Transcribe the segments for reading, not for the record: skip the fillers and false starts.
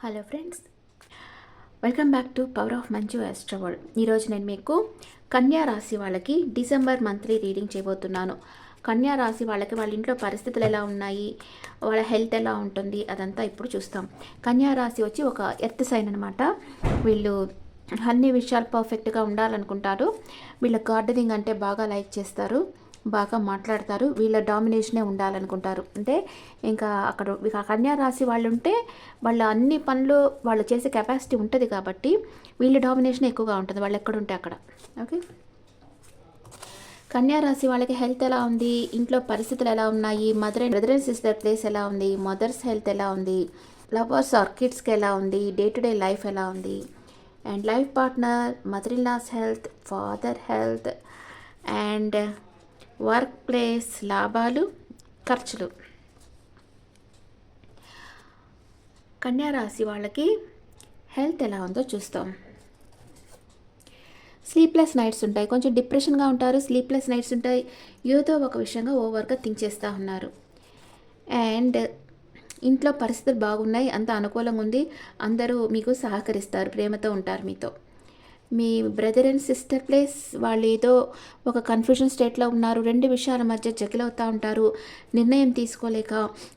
Hello friends, welcome back to power of మంచు ఆస్ట్రోవర్డ్. ఈరోజు నేను మీకు కన్యా రాశి వాళ్ళకి డిసెంబర్ మంత్లీ రీడింగ్ చేయబోతున్నాను. కన్యా రాశి వాళ్ళకి వాళ్ళ ఇంట్లో పరిస్థితులు ఎలా ఉన్నాయి, వాళ్ళ హెల్త్ ఎలా ఉంటుంది, అదంతా ఇప్పుడు చూస్తాం. కన్యా రాశి వచ్చి ఒక ఎర్త్ సైన్ అనమాట. వీళ్ళు అన్ని విషయాలు పర్ఫెక్ట్గా ఉండాలనుకుంటారు. వీళ్ళ గార్డెనింగ్ అంటే బాగా లైక్ చేస్తారు, బాగా మాట్లాడతారు. వీళ్ళ డామినేషనే ఉండాలనుకుంటారు. అంటే ఇంకా అక్కడ కన్యా రాశి వాళ్ళు ఉంటే వాళ్ళ అన్ని పనులు వాళ్ళు చేసే కెపాసిటీ ఉంటుంది కాబట్టి వీళ్ళ డామినేషన్ ఎక్కువగా ఉంటుంది వాళ్ళు ఎక్కడుంటే అక్కడ. ఓకే, కన్యా రాశి వాళ్ళకి హెల్త్ ఎలా ఉంది, ఇంట్లో పరిస్థితులు ఎలా ఉన్నాయి, బ్రదర్ అండ్ సిస్టర్ ప్లేస్ ఎలా ఉంది, మదర్స్ హెల్త్ ఎలా ఉంది, లవర్స్ ఆర్ కిడ్స్కి ఎలా ఉంది, డే టు డే లైఫ్ ఎలా ఉంది, and life partner, mother in law's health, father health, and work place, లాభాలు, ఖర్చులు. కన్యా రాశి వాళ్ళకి హెల్త్ ఎలా ఉందో చూస్తాం. స్లీప్లెస్ నైట్స్ ఉంటాయి, కొంచెం డిప్రెషన్గా ఉంటారు, స్లీప్లెస్ నైట్స్ ఉంటాయి, ఏదో ఒక విషయంగా ఓవర్గా థింక్ చేస్తూ ఉన్నారు. అండ్ ఇంట్లో పరిస్థితులు బాగున్నాయి, అంత అనుకూలంగా ఉంది, అందరూ మీకు సహకరిస్తారు, ప్రేమతో ఉంటారు మీతో. మీ బ్రదర్ అండ్ సిస్టర్ ప్లేస్ వాళ్ళు ఏదో ఒక కన్ఫ్యూజన్ స్టేట్లో ఉన్నారు, రెండు విషయాల మధ్య జగిల్ అవుతూ ఉంటారు, నిర్ణయం తీసుకోలేక.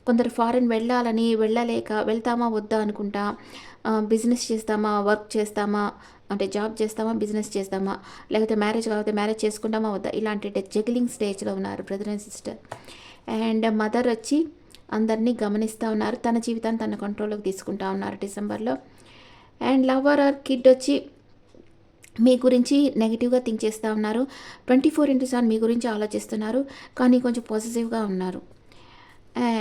కొందరు ఫారెన్ వెళ్ళలేక వెళ్తామా వద్దా అనుకుంటా, బిజినెస్ చేస్తామా, వర్క్ చేస్తామా, అంటే జాబ్ చేస్తామా, బిజినెస్ చేస్తామా, లేకపోతే మ్యారేజ్ కాకపోతే మ్యారేజ్ చేసుకుంటామా వద్దా, ఇలాంటి జగిలింగ్ స్టేజ్లో ఉన్నారు brother and sister. And mother వచ్చి అందరినీ గమనిస్తూ ఉన్నారు, తన జీవితాన్ని తన కంట్రోల్లోకి తీసుకుంటా ఉన్నారు డిసెంబర్లో. అండ్ లవర్ ఆర్ కిడ్ వచ్చి మీ గురించి నెగిటివ్గా థింక్ చేస్తూ ఉన్నారు, 24/7 మీ గురించి ఆలోచిస్తున్నారు, కానీ కొంచెం పాజిటివ్గా ఉన్నారు.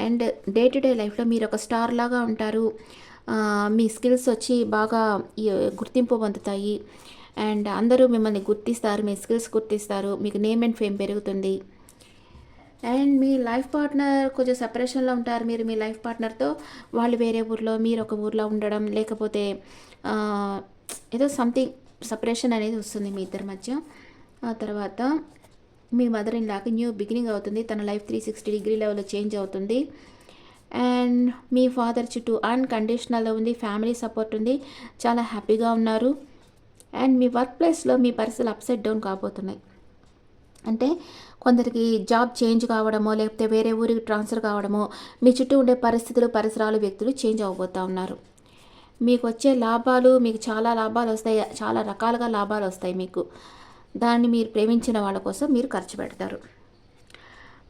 అండ్ డే టు డే లైఫ్లో మీరు ఒక స్టార్ లాగా ఉంటారు, మీ స్కిల్స్ వచ్చి బాగా గుర్తింపు పొందుతాయి, అండ్ అందరూ మిమ్మల్ని గుర్తిస్తారు, మీ స్కిల్స్ గుర్తిస్తారు, మీకు నేమ్ అండ్ ఫేమ్ పెరుగుతుంది. అండ్ మీ లైఫ్ పార్ట్నర్ కొంచెం సెపరేషన్లో ఉంటారు, మీరు మీ లైఫ్ పార్ట్నర్తో, వాళ్ళు వేరే ఊర్లో మీరు ఒక ఊర్లో ఉండడం, లేకపోతే ఏదో సంథింగ్ సపరేషన్ అనేది వస్తుంది మీ ఇద్దరి మధ్య. ఆ తర్వాత మీ మదర్ ఇన్ లాకి న్యూ బిగినింగ్ అవుతుంది, తన లైఫ్ 360 డిగ్రీ లెవెల్లో చేంజ్ అవుతుంది. అండ్ మీ ఫాదర్ చుట్టూ అన్కండిషనల్ ఉంది, ఫ్యామిలీ సపోర్ట్ ఉంది, చాలా హ్యాపీగా ఉన్నారు. అండ్ మీ వర్క్ ప్లేస్లో మీ పరిస్థితులు అప్సెట్ డౌన్ కాబోతున్నాయి. అంటే కొందరికి జాబ్ చేంజ్ కావడమో, లేకపోతే వేరే ఊరికి ట్రాన్స్ఫర్ కావడమో, మీ చుట్టూ ఉండే పరిస్థితులు, పరిసరాలు, వ్యక్తులు చేంజ్ అవ్వబోతూ ఉన్నారు. మీకు వచ్చే లాభాలు, మీకు చాలా లాభాలు వస్తాయి, చాలా రకాలుగా లాభాలు వస్తాయి మీకు. దాన్ని మీరు ప్రేమించిన వాళ్ళ కోసం మీరు ఖర్చు పెడతారు.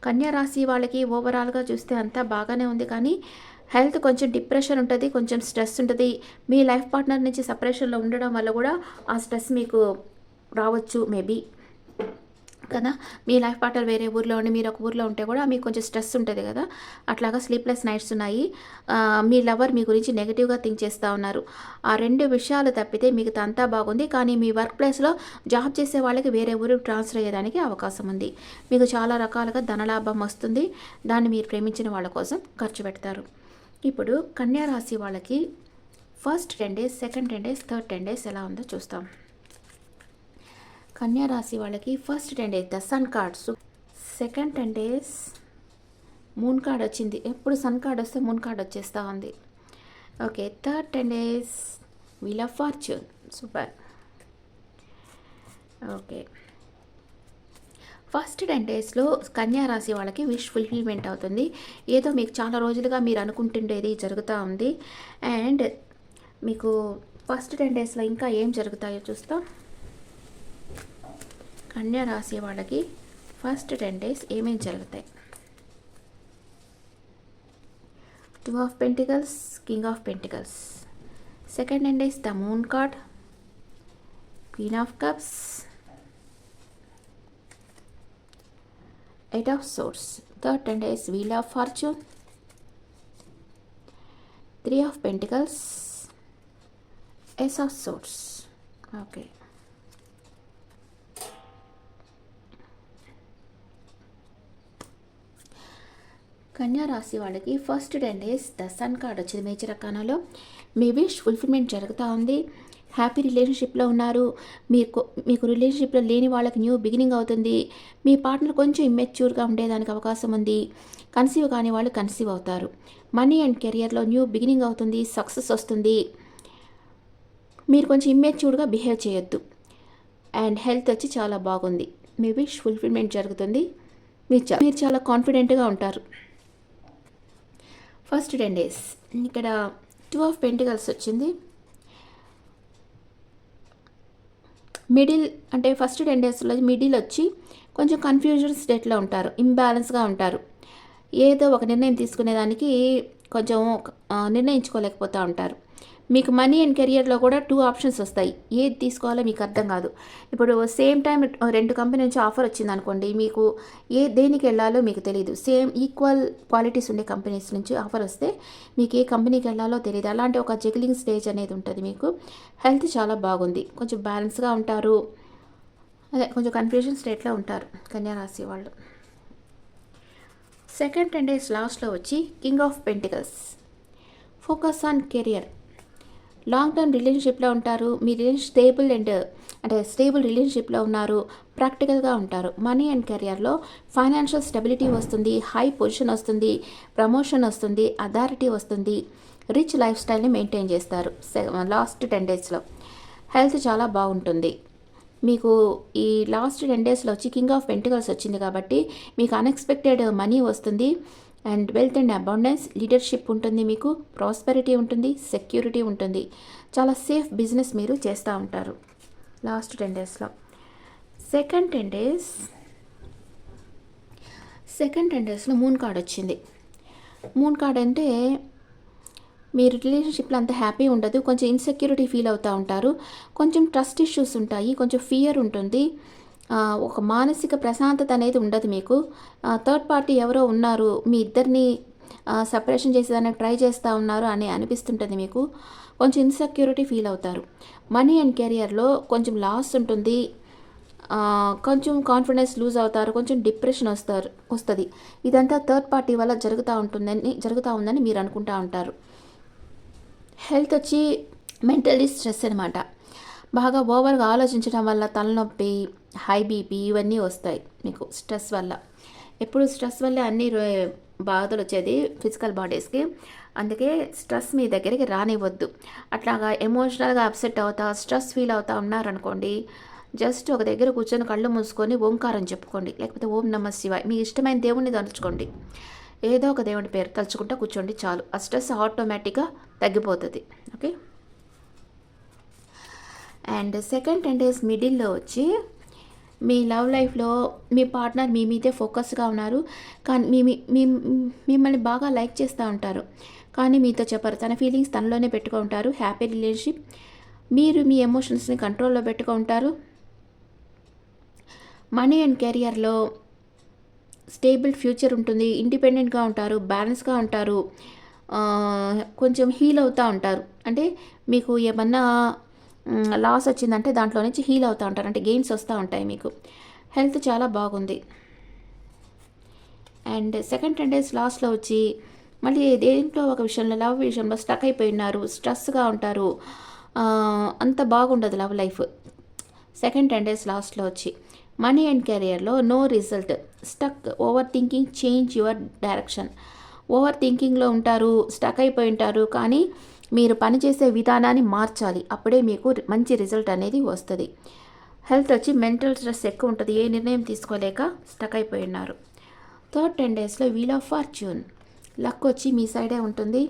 కన్యా రాశి వాళ్ళకి ఓవరాల్గా చూస్తే అంతా బాగానే ఉంది, కానీ హెల్త్ కొంచెం డిప్రెషన్ ఉంటుంది, కొంచెం స్ట్రెస్ ఉంటుంది. మీ లైఫ్ పార్ట్నర్ నుంచి సపరేషన్లో ఉండడం వల్ల కూడా ఆ స్ట్రెస్ మీకు రావచ్చు మేబీ కదా. మీ లైఫ్ పార్ట్నర్ వేరే ఊర్లో ఉండి మీరు ఒక ఊర్లో ఉంటే కూడా మీకు కొంచెం స్ట్రెస్ ఉంటుంది కదా. అట్లాగా స్లీప్లెస్ నైట్స్ ఉన్నాయి. మీ లవర్ మీ గురించి నెగిటివ్గా థింక్ చేస్తూ ఉన్నారు. ఆ రెండు విషయాలు తప్పితే మీకు అంతా బాగుంది, కానీ మీ వర్క్ ప్లేస్లో జాబ్ చేసే వాళ్ళకి వేరే ఊరికి ట్రాన్స్ఫర్ అయ్యేదానికి అవకాశం ఉంది. మీకు చాలా రకాలుగా ధనలాభం వస్తుంది, దాన్ని మీరు ప్రేమించిన వాళ్ళ కోసం ఖర్చు పెడతారు. ఇప్పుడు కన్యా రాశి వాళ్ళకి first 10 days, second 10 days, third 10 days ఎలా ఉందో చూస్తాం. కన్యా రాశి వాళ్ళకి first 10 days the sun cards, second 10 days moon card వచ్చింది, ఎప్పుడు సన్ కార్డ్ వస్తే మూన్ కార్డ్ వచ్చేస్తూ ఉంది. Okay, third 10 days wheel of fortune, super. Okay, first 10 daysలో కన్యా రాశి వాళ్ళకి విష్ ఫుల్ఫిల్మెంట్ అవుతుంది, ఏదో మీకు చాలా రోజులుగా మీరు అనుకుంటుండేది జరుగుతూ ఉంది. అండ్ మీకు ఫస్ట్ 10 daysలో ఇంకా ఏం జరుగుతాయో చూస్తాం. కన్యా రాశి వాళ్ళకి ఫస్ట్ 10 days ఏమేమి జరుగుతాయి. 2 of Pentacles, King of Pentacles. Second 10 days the moon card, Queen of Cups, 8 of Swords. Third 10 days Wheel of Fortune, 3 of Pentacles, Ace of Swords. Okay, కన్యా రాశి వాళ్ళకి first 10 days the sun card వచ్చింది major అకానాలో. మీ wish fulfilment జరుగుతూ ఉంది, happy రిలేషన్షిప్లో ఉన్నారు. మీకు రిలేషన్షిప్లో లేని వాళ్ళకి న్యూ బిగినింగ్ అవుతుంది. మీ పార్ట్నర్ కొంచెం ఇమ్మెచ్యూర్గా ఉండేదానికి అవకాశం ఉంది. కన్సీవ్ కాని వాళ్ళు కన్సీవ్ అవుతారు. మనీ అండ్ కెరియర్లో న్యూ బిగినింగ్ అవుతుంది, సక్సెస్ వస్తుంది. మీరు కొంచెం ఇమ్మెచ్యూర్డ్గా బిహేవ్ చేయొద్దు. అండ్ హెల్త్ వచ్చి చాలా బాగుంది. మీ విష్ ఫుల్ఫిల్మెంట్ జరుగుతుంది. మీరు చాలా కాన్ఫిడెంట్గా ఉంటారు. ఫస్ట్ 10 days ఇక్కడ 2 of Pentacles వచ్చింది. మిడిల్ అంటే ఫస్ట్ 10 daysలో మిడిల్ వచ్చి కొంచెం కన్ఫ్యూజన్ స్టేట్లో ఉంటారు, ఇంబ్యాలెన్స్గా ఉంటారు. ఏదో ఒక నిర్ణయం తీసుకునేదానికి కొంచెం నిర్ణయించుకోలేకపోతూ ఉంటారు. మీకు మనీ అండ్ కెరియర్లో కూడా 2 ఆప్షన్స్ వస్తాయి. ఏది తీసుకోవాలో మీకు అర్థం కాదు. ఇప్పుడు సేమ్ టైం 2 కంపెనీ నుంచి ఆఫర్ వచ్చింది అనుకోండి, మీకు దేనికి వెళ్ళాలో మీకు తెలియదు. సేమ్ ఈక్వల్ క్వాలిటీస్ ఉండే కంపెనీస్ నుంచి ఆఫర్ వస్తే మీకు ఏ కంపెనీకి వెళ్ళాలో తెలియదు. అలాంటి ఒక జగ్లింగ్ స్టేజ్ అనేది ఉంటుంది మీకు. హెల్త్ చాలా బాగుంది, కొంచెం బ్యాలెన్స్గా ఉంటారు. అదే కొంచెం కన్ఫ్యూజన్ స్టేట్లో ఉంటారు కన్యా రాశి వాళ్ళు. సెకండ్ 10 days లాస్ట్లో వచ్చి king of pentacles. Focus on career. Long term రిలేషన్షిప్లో ఉంటారు. మీ స్టేబుల్ రిలేషన్షిప్లో ఉన్నారు. ప్రాక్టికల్గా ఉంటారు. మనీ అండ్ కెరియర్లో ఫైనాన్షియల్ స్టెబిలిటీ వస్తుంది, హై పొజిషన్ వస్తుంది, ప్రమోషన్ వస్తుంది, అథారిటీ వస్తుంది. రిచ్ లైఫ్ స్టైల్ని మెయింటైన్ చేస్తారు లాస్ట్ 10 daysలో. హెల్త్ చాలా బాగుంటుంది. మీకు ఈ లాస్ట్ 10 daysలో వచ్చి కింగ్ ఆఫ్ పెంటికల్స్ వచ్చింది కాబట్టి మీకు అన్ఎక్స్పెక్టెడ్ మనీ వస్తుంది. And wealth and abundance, leadership ఉంటుంది, మీకు ప్రాస్పెరిటీ ఉంటుంది, సెక్యూరిటీ ఉంటుంది. చాలా సేఫ్ బిజినెస్ మీరు చేస్తూ ఉంటారు లాస్ట్ 10 daysలో. సెకండ్ 10 daysలో మూన్ కార్డ్ వచ్చింది. మూన్ కార్డ్ అంటే మీరు రిలేషన్షిప్లో అంత హ్యాపీ ఉండదు, కొంచెం ఇన్సెక్యూరిటీ ఫీల్ అవుతూ ఉంటారు, కొంచెం ట్రస్ట్ ఇష్యూస్ ఉంటాయి, కొంచెం ఫియర్ ఉంటుంది, ఒక మానసిక ప్రశాంతత అనేది ఉండదు మీకు. థర్డ్ పార్టీ ఎవరో ఉన్నారు, మీ ఇద్దరిని సపరేషన్ చేసేదానికి ట్రై చేస్తూ ఉన్నారు అని అనిపిస్తుంటుంది మీకు. కొంచెం ఇన్సెక్యూరిటీ ఫీల్ అవుతారు. మనీ అండ్ కెరియర్లో కొంచెం లాస్ ఉంటుంది, కొంచెం కాన్ఫిడెన్స్ లూజ్ అవుతారు, కొంచెం డిప్రెషన్ వస్తుంది. ఇదంతా థర్డ్ పార్టీ వల్ల జరుగుతూ ఉందని మీరు అనుకుంటూ ఉంటారు. హెల్త్ వచ్చి మెంటల్లీ స్ట్రెస్ అనమాట. బాగా ఓవర్గా ఆలోచించడం వల్ల తలనొప్పి, హై బీపీ ఇవన్నీ వస్తాయి మీకు స్ట్రెస్ వల్ల. ఎప్పుడు స్ట్రెస్ వల్లే అన్ని బాధలు వచ్చేది ఫిజికల్ బాడీస్కి. అందుకే స్ట్రెస్ మీ దగ్గరికి రానివ్వద్దు. అట్లాగా ఎమోషనల్గా అప్సెట్ అవుతా, స్ట్రెస్ ఫీల్ అవుతా ఉన్నారనుకోండి, జస్ట్ ఒక దగ్గర కూర్చొని కళ్ళు మూసుకొని ఓంకారం చెప్పుకోండి, లేకపోతే ఓం నమః శివాయ, మీ ఇష్టమైన దేవుణ్ణి తలుచుకోండి. ఏదో ఒక దేవుడి పేరు తలుచుకుంటూ కూర్చోండి చాలు. ఆ స్ట్రెస్ ఆటోమేటిక్గా తగ్గిపోతుంది. ఓకే. అండ్ సెకండ్ 10 days మిడిల్లో వచ్చి మీ లవ్ లైఫ్లో మీ పార్ట్నర్ మీ మీదే ఫోకస్గా ఉన్నారు, కానీ మిమ్మల్ని బాగా లైక్ చేస్తూ ఉంటారు, కానీ మీతో చెప్పరు. తన ఫీలింగ్స్ తనలోనే పెట్టుకుంటారు. Happy relationship. మీరు మీ ఎమోషన్స్ని కంట్రోల్లో పెట్టుకుంటారు. మనీ అండ్ కెరియర్లో స్టేబుల్ ఫ్యూచర్ ఉంటుంది, ఇండిపెండెంట్గా ఉంటారు, బ్యాలెన్స్గా ఉంటారు, కొంచెం హీల్ అవుతూ ఉంటారు. అంటే మీకు ఏమన్నా లాస్ వచ్చిందంటే దాంట్లో నుంచి హీల్ అవుతూ ఉంటారు, అంటే గెయిన్స్ వస్తూ ఉంటాయి మీకు. హెల్త్ చాలా బాగుంది. అండ్ సెకండ్ 10 days లాస్ట్లో వచ్చి మళ్ళీ దేంట్లో ఒక విషయంలో లవ్ విషయంలో స్టక్ అయిపోయి ఉన్నారు, స్ట్రెస్గా ఉంటారు, అంత బాగుండదు లవ్ లైఫ్. సెకండ్ 10 days లాస్ట్లో వచ్చి మనీ అండ్ కెరియర్లో no result, stuck, over thinking, change your direction. Over థింకింగ్లో ఉంటారు, స్టక్ అయిపోయి ఉంటారు, కానీ మీరు పనిచేసే విధానాన్ని మార్చాలి, అప్పుడే మీకు మంచి రిజల్ట్ అనేది వస్తుంది. హెల్త్ వచ్చి మెంటల్ స్ట్రెస్ ఎక్కువ ఉంటుంది, ఏ నిర్ణయం తీసుకోలేక స్టక్ అయిపోయి ఉన్నారు. థర్డ్ 10 daysలో వీల్ ఆఫ్ ఫార్చ్యూన్. లక్ వచ్చి మీ సైడే ఉంటుంది.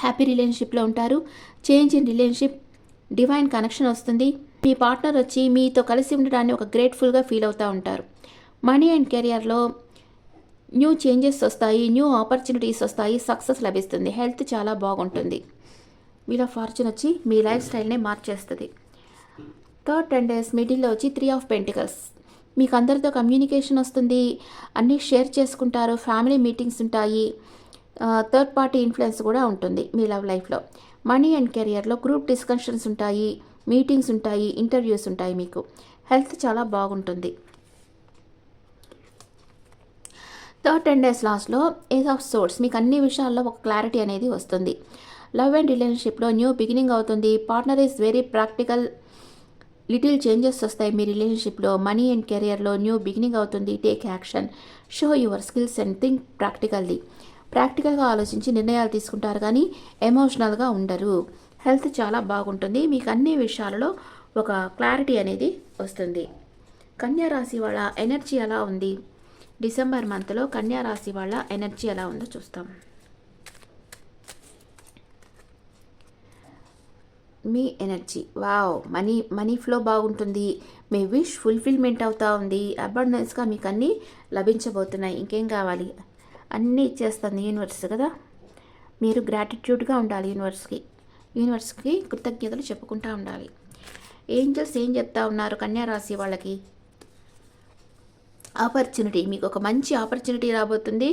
హ్యాపీ రిలేషన్షిప్లో ఉంటారు. Change in relationship, divine connection వస్తుంది. మీ పార్ట్నర్ వచ్చి మీతో కలిసి ఉండడాన్ని ఒక గ్రేట్ఫుల్గా ఫీల్ అవుతూ ఉంటారు. మనీ అండ్ కెరియర్లో న్యూ చేంజెస్ వస్తాయి, న్యూ ఆపర్చునిటీస్ వస్తాయి, సక్సెస్ లభిస్తుంది. హెల్త్ చాలా బాగుంటుంది. వీల్ ఆఫ్ ఫార్చ్యూన్ వచ్చి మీ లైఫ్ స్టైల్నే మార్చేస్తుంది. థర్డ్ 10 days మిడిల్లో వచ్చి 3 of Pentacles. మీకు అందరితో కమ్యూనికేషన్ వస్తుంది, అన్నీ షేర్ చేసుకుంటారు, ఫ్యామిలీ మీటింగ్స్ ఉంటాయి, థర్డ్ పార్టీ ఇన్ఫ్లుయెన్స్ కూడా ఉంటుంది మీ లవ్ లైఫ్లో. మనీ అండ్ కెరియర్లో గ్రూప్ డిస్కషన్స్ ఉంటాయి, మీటింగ్స్ ఉంటాయి, ఇంటర్వ్యూస్ ఉంటాయి మీకు. హెల్త్ చాలా బాగుంటుంది. థర్డ్ 10 days లాస్ట్లో ఏజ్ ఆఫ్ సోర్స్. మీకు అన్ని విషయాల్లో ఒక క్లారిటీ అనేది వస్తుంది. లవ్ అండ్ రిలేషన్షిప్లో న్యూ బిగినింగ్ అవుతుంది. Partner is very practical, little changes వస్తాయి మీ రిలేషన్షిప్లో. మనీ అండ్ కెరియర్లో న్యూ బిగినింగ్ అవుతుంది. Take action, show your skills and think practically. ప్రాక్టికల్గా ఆలోచించి నిర్ణయాలు తీసుకుంటారు కానీ ఎమోషనల్గా ఉండరు. హెల్త్ చాలా బాగుంటుంది. మీకు అన్ని విషయాలలో ఒక క్లారిటీ అనేది వస్తుంది. కన్యా రాశి వాళ్ళ ఎనర్జీ ఎలా ఉంది? డిసెంబర్ మంత్లో కన్యా రాశి వాళ్ళ ఎనర్జీ ఎలా ఉందో చూస్తాం. మీ ఎనర్జీ వావ్, మనీ ఫ్లో బాగుంటుంది. మీ విష్ ఫుల్ఫిల్మెంట్ అవుతూ ఉంది. అబండెన్స్గా మీకు అన్నీ లభించబోతున్నాయి. ఇంకేం కావాలి? అన్నీ ఇచ్చేస్తుంది యూనివర్స్ కదా. మీరు గ్రాటిట్యూడ్గా ఉండాలి. యూనివర్స్కి కృతజ్ఞతలు చెప్పుకుంటూ ఉండాలి. ఏంజల్స్ ఏం చెప్తా ఉన్నారు కన్యా రాశి వాళ్ళకి? ఆపర్చునిటీ, మీకు ఒక మంచి ఆపర్చునిటీ రాబోతుంది.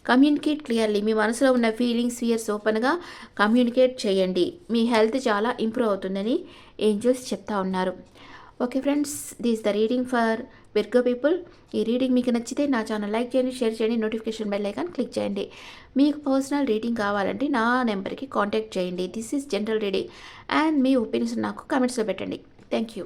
Communicate clearly. మీ మనసులో ఉన్న ఫీలింగ్స్, ఫియర్స్ ఓపెన్గా కమ్యూనికేట్ చేయండి. మీ హెల్త్ చాలా ఇంప్రూవ్ అవుతుందని ఏంజల్స్ చెప్తా ఉన్నారు. Okay friends, this the reading for Virgo people. ఈ రీడింగ్ మీకు నచ్చితే నా ఛానల్ లైక్ చేయండి, షేర్ చేయండి, నోటిఫికేషన్ బెల్ ఐకాన్ క్లిక్ చేయండి. మీకు పర్సనల్ రీడింగ్ కావాలంటే నా నెంబర్కి కాంటాక్ట్ చేయండి. This is general reading and me opinions నాకు కామెంట్స్లో పెట్టండి. Thank you.